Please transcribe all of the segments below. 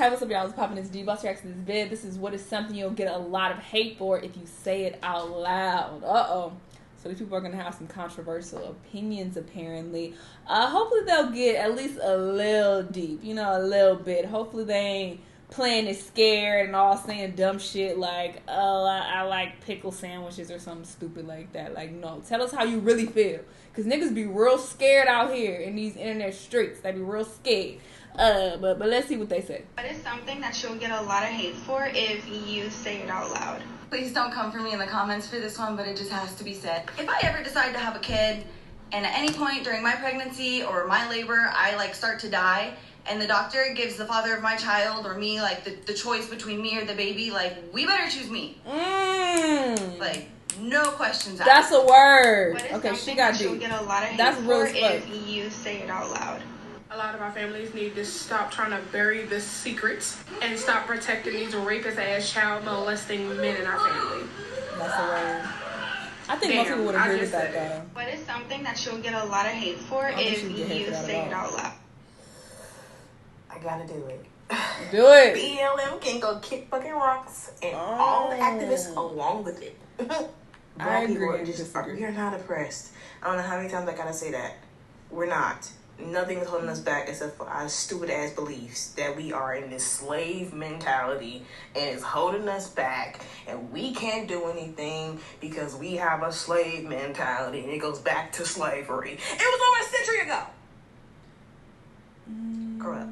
Hey, what's up, y'all? It's popping this D-Boss reacts to this vid. This is what is something you'll get a lot of hate for if you say it out loud. So these people are going to have some controversial opinions, apparently. Hopefully they'll get at least a little deep, a little bit. Hopefully they ain't playing it scared and all saying dumb shit like, oh, I like pickle sandwiches or something stupid like that. Like, no. Tell us how you really feel. Because niggas be real scared out here in these internet streets. They be real scared. But let's see what they say. What is something that you'll get a lot of hate for if you say it out loud? Please don't come for me in the comments for this one, but it just has to be said. If I ever decide to have a kid, and at any point during my pregnancy or my labor, I start to die, and the doctor gives the father of my child or me the choice between me or the baby, we better choose me. No questions asked. That's a word. What is okay, something she got that deep. you'll get a lot of hate That's for real if you say it out loud? A lot of our families need to stop trying to bury the secrets and stop protecting these rapist-ass, child molesting men in our family. That's a word. I think most people would agree with that, though. What is something that you'll get a lot of hate for if you say it out loud? I gotta do it. Do it. BLM can go kick fucking rocks and all the activists along with it. I agree. We are not oppressed. I don't know how many times I gotta say that. We're not. Nothing is holding us back except for our stupid ass beliefs that we are in this slave mentality and it's holding us back and we can't do anything because we have a slave mentality and it goes back to slavery. It was over a century ago. Correct.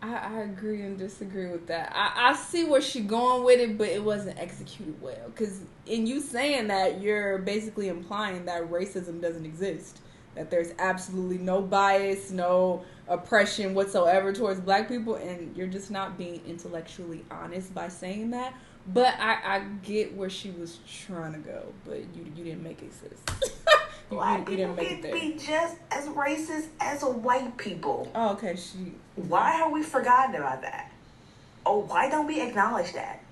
I agree and disagree with that. I see where she's going with it, but it wasn't executed well. Because in you saying that, you're basically implying that racism doesn't exist. That there's absolutely no bias, no oppression whatsoever towards black people, and you're just not being intellectually honest by saying that. But I get where she was trying to go, but you didn't make it, sis. Black people can be just as racist as white people. Oh, okay. Why have we forgotten about that? Oh, why don't we acknowledge that?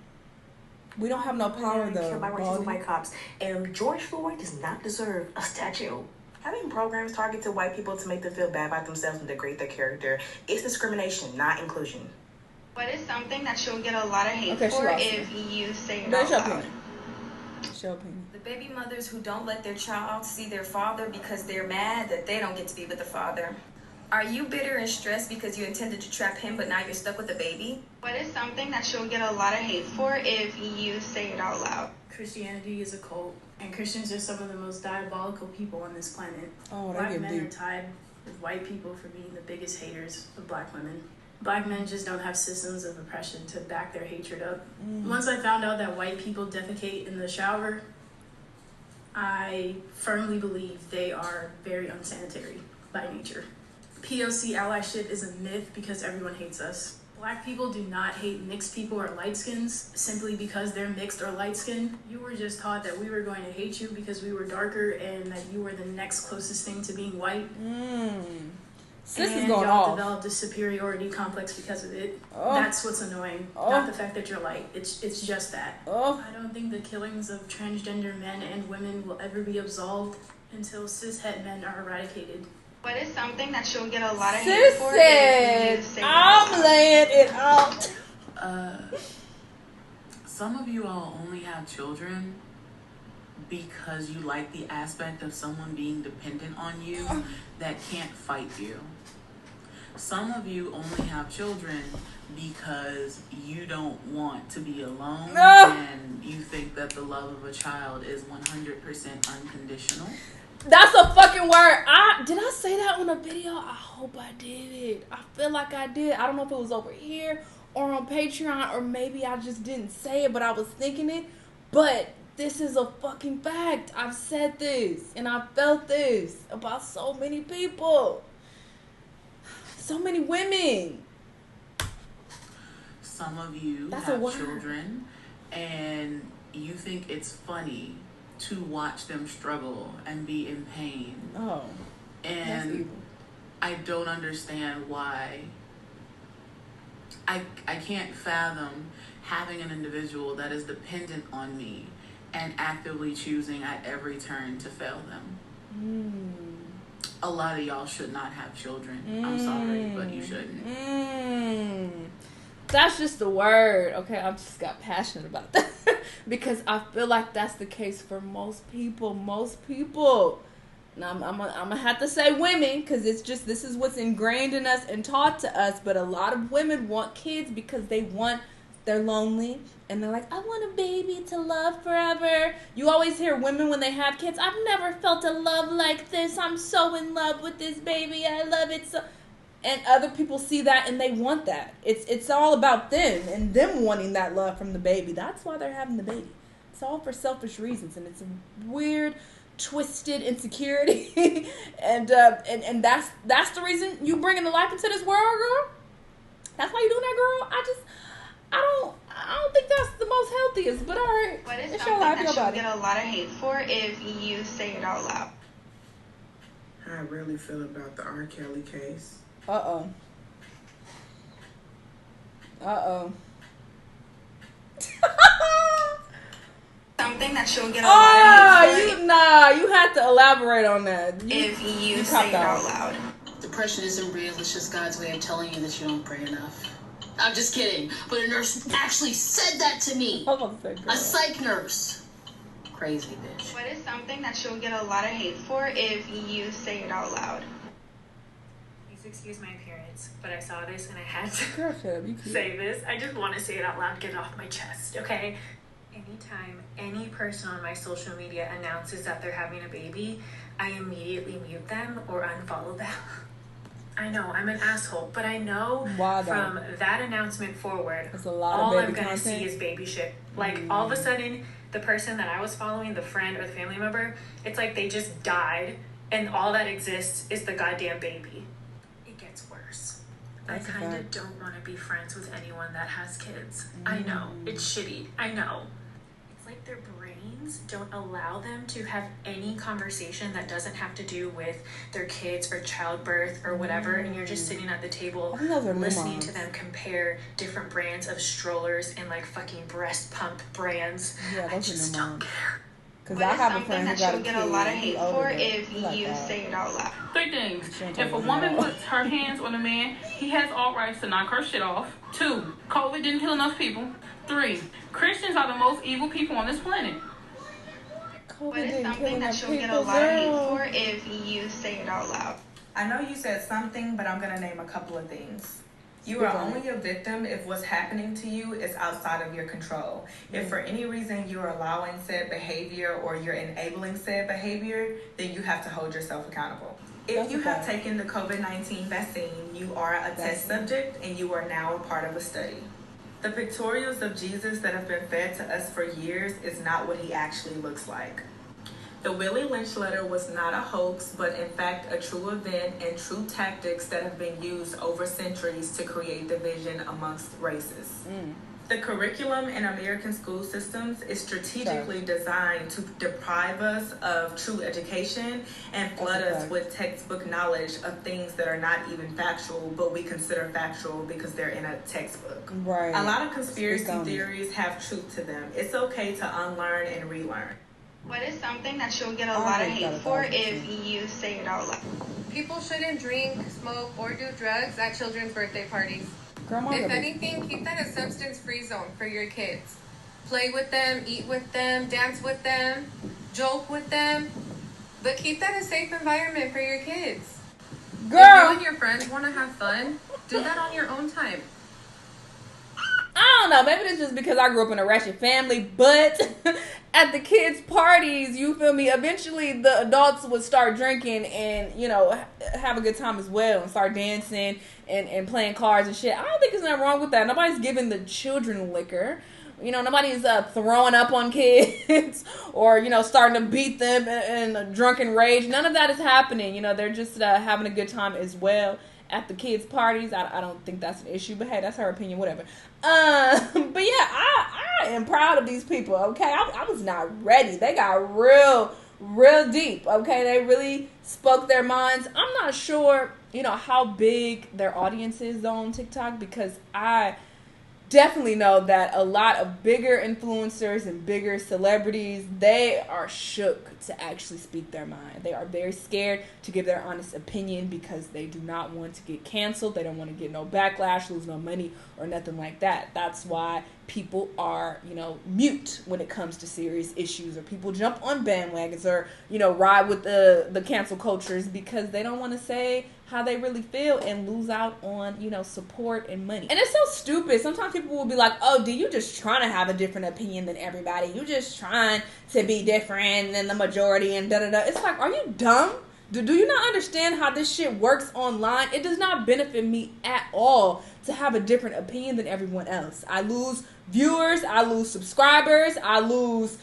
We don't have no power, though. Killed by racist white cops. And George Floyd does not deserve a statue. Having programs targeted white people to make them feel bad about themselves and degrade their character is discrimination, not inclusion. What is something that you'll get a lot of hate for if you say it out loud? The baby mothers who don't let their child see their father because they're mad that they don't get to be with the father. Are you bitter and stressed because you intended to trap him, but now you're stuck with the baby? What is something that you'll get a lot of hate for if you say it out loud? Christianity is a cult, and Christians are some of the most diabolical people on this planet. Oh, Black men are tied with white people for being the biggest haters of black women. Black men just don't have systems of oppression to back their hatred up. Once I found out that white people defecate in the shower, I firmly believe they are very unsanitary by nature. POC allyship is a myth because everyone hates us. Black people do not hate mixed people or light skins simply because they're mixed or light skinned. You were just taught that we were going to hate you because we were darker and that you were the next closest thing to being white. Sis and is going y'all off. developed a superiority complex because of it. That's what's annoying, not the fact that you're light. It's just that. I don't think the killings of transgender men and women will ever be absolved until cishet men are eradicated. What is something that you'll get a lot of hate for if you say it out loud? I'm laying it out. Some of you all only have children because you like the aspect of someone being dependent on you that can't fight you. Some of you only have children because you don't want to be alone and you think that the love of a child is 100% unconditional. That's a fucking word. Did I say that on a video? I hope I did. I feel like I did. I don't know if it was over here or on Patreon, or maybe I just didn't say it, but I was thinking it. But this is a fucking fact. I've said this and I felt this about so many people. So many women. Some of you have children and you think it's funny to watch them struggle and be in pain. And I don't understand why. I can't fathom having an individual that is dependent on me and actively choosing at every turn to fail them. A lot of y'all should not have children. I'm sorry, but you shouldn't. that's just the word. Okay, I just got passionate about that because I feel like that's the case for most people. Now I'm gonna have to say women because it's just this is what's ingrained in us and taught to us. But a lot of women want kids because they're lonely and they're like, I want a baby to love forever. You always hear women when they have kids, I've never felt a love like this. I'm so in love with this baby. I love it so. And other people see that and they want that. It's all about them and them wanting that love from the baby. That's why they're having the baby. It's all for selfish reasons, and it's a weird, twisted insecurity. and that's the reason you bringing the life into this world, girl. That's why you doing that, girl. I don't think that's the most healthiest, but all right. What is something that you'll get a lot of hate for if you say it out loud? How I really feel about the R. Kelly case. Uh-oh. Something that you'll get a lot of hate for. You had to elaborate on that. If you say it out loud. Depression isn't real, it's just God's way of telling you that you don't pray enough. I'm just kidding, but a nurse actually said that to me. A psych nurse. Crazy bitch. What is something that you'll get a lot of hate for if you say it out loud? Please excuse my appearance, but I saw this and I had to say this. I just want to say it out loud, get it off my chest, okay? Anytime any person on my social media announces that they're having a baby, I immediately mute them or unfollow them. I know, I'm an asshole, but I know from that announcement forward, all I'm going to see is baby shit. Like, all of a sudden, the person that I was following, the friend or the family member, it's like they just died, and all that exists is the goddamn baby. It gets worse. I kind of don't want to be friends with anyone that has kids. I know, it's shitty. I know. It's like their brains don't allow them to have any conversation that doesn't have to do with their kids or childbirth or whatever, and you're just sitting at the table listening to them compare different brands of strollers and like fucking breast pump brands. Yeah, I just don't care. Because I have a friend who got get a lot of hate for if you say it out loud. 3 things. If a woman puts her hands on a man, he has all rights to knock her shit off. 2, COVID didn't kill enough people. 3, Christians are the most evil people on this planet. What is something that you'll get a lot of hate for if you say it out loud? I know you said something, but I'm going to name a couple of things. You are only a victim if what's happening to you is outside of your control. If for any reason you're allowing said behavior or you're enabling said behavior, then you have to hold yourself accountable. If you have taken the COVID-19 vaccine, you are a test subject and you are now a part of a study. The pictorials of Jesus that have been fed to us for years is not what he actually looks like. The Willie Lynch letter was not a hoax, but in fact a true event and true tactics that have been used over centuries to create division amongst races. The curriculum in American school systems is strategically designed to deprive us of true education and flood us with textbook knowledge of things that are not even factual, but we consider factual because they're in a textbook. Right. A lot of conspiracy theories have truth to them. It's okay to unlearn and relearn. What is something that you'll get a lot of hate for if you say it out loud? People shouldn't drink, smoke, or do drugs at children's birthday parties. If anything, keep that a substance-free zone for your kids. Play with them, eat with them, dance with them, joke with them, but keep that a safe environment for your kids. Girl! If you and your friends want to have fun, do that on your own time. I don't know, maybe it's just because I grew up in a ratchet family, but at the kids' parties, you feel me, eventually the adults would start drinking and, you know, have a good time as well and start dancing and playing cards and shit. I don't think there's nothing wrong with that. Nobody's giving the children liquor. You know, nobody's throwing up on kids or, you know, starting to beat them in a drunken rage. None of that is happening. You know, they're just having a good time as well at the kids' parties. I don't think that's an issue, but hey, that's her opinion, whatever. But yeah, I am proud of these people, okay? I was not ready. They got real deep, okay? They really spoke their minds. I'm not sure, you know, how big their audience is on TikTok because I definitely know that a lot of bigger influencers and bigger celebrities, they are shook to actually speak their mind. They are very scared to give their honest opinion because they do not want to get canceled. They don't want to get no backlash, lose no money, or nothing like that. That's why people are, mute when it comes to serious issues, or people jump on bandwagons, or, ride with the cancel cultures because they don't want to say how they really feel and lose out on, support and money. And it's so stupid. Sometimes people will be like, oh, you just trying to have a different opinion than everybody. You just trying to be different than the majority and da-da-da. It's like, are you dumb? Do you not understand how this shit works online? It does not benefit me at all to have a different opinion than everyone else. I lose viewers, I lose subscribers, I lose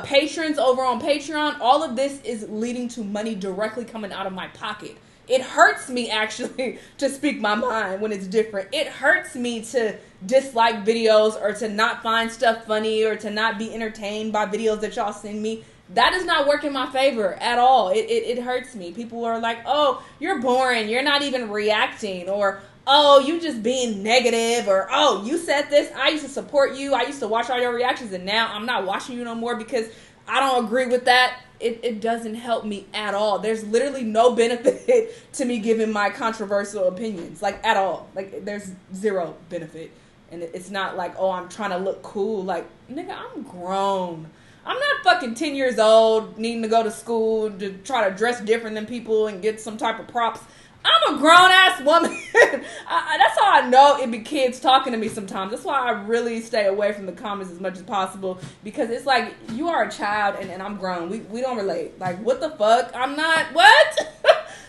patrons over on Patreon. All of this is leading to money directly coming out of my pocket. It hurts me actually to speak my mind when it's different. It hurts me to dislike videos or to not find stuff funny or to not be entertained by videos that y'all send me. That does not work in my favor at all. It hurts me. People are like, oh, you're boring. You're not even reacting. Or, oh, you just being negative. Or, oh, you said this. I used to support you. I used to watch all your reactions. And now I'm not watching you no more because I don't agree with that. It doesn't help me at all. There's literally no benefit to me giving my controversial opinions. Like, at all. Like, there's zero benefit. And it's not like, oh, I'm trying to look cool. Like, nigga, I'm grown. I'm not fucking 10 years old needing to go to school to try to dress different than people and get some type of props. I'm a grown-ass woman. That's how I know it be kids talking to me sometimes. That's why I really stay away from the comments as much as possible. Because it's like, you are a child and I'm grown. We don't relate. Like, what the fuck? I'm not, what?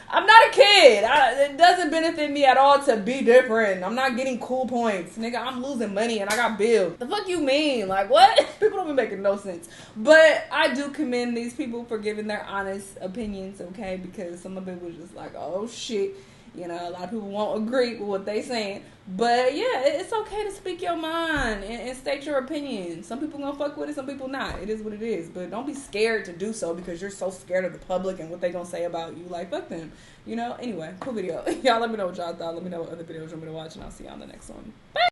I'm not a kid. It doesn't benefit me at all to be different. I'm not getting cool points. Nigga, I'm losing money and I got bills. The fuck you mean? Like, what? People don't be making no sense. But I do commend these people for giving their honest opinions, okay? Because some of it was just like, oh shit. A lot of people won't agree with what they saying. But yeah, it's okay to speak your mind and state your opinion. Some people gonna fuck with it, some people not. It is what it is. But don't be scared to do so because you're so scared of the public and what they gonna say about you. Like, fuck them. Anyway, cool video. Y'all let me know what y'all thought. Let me know what other videos you want me to watch, and I'll see y'all on the next one. Bye!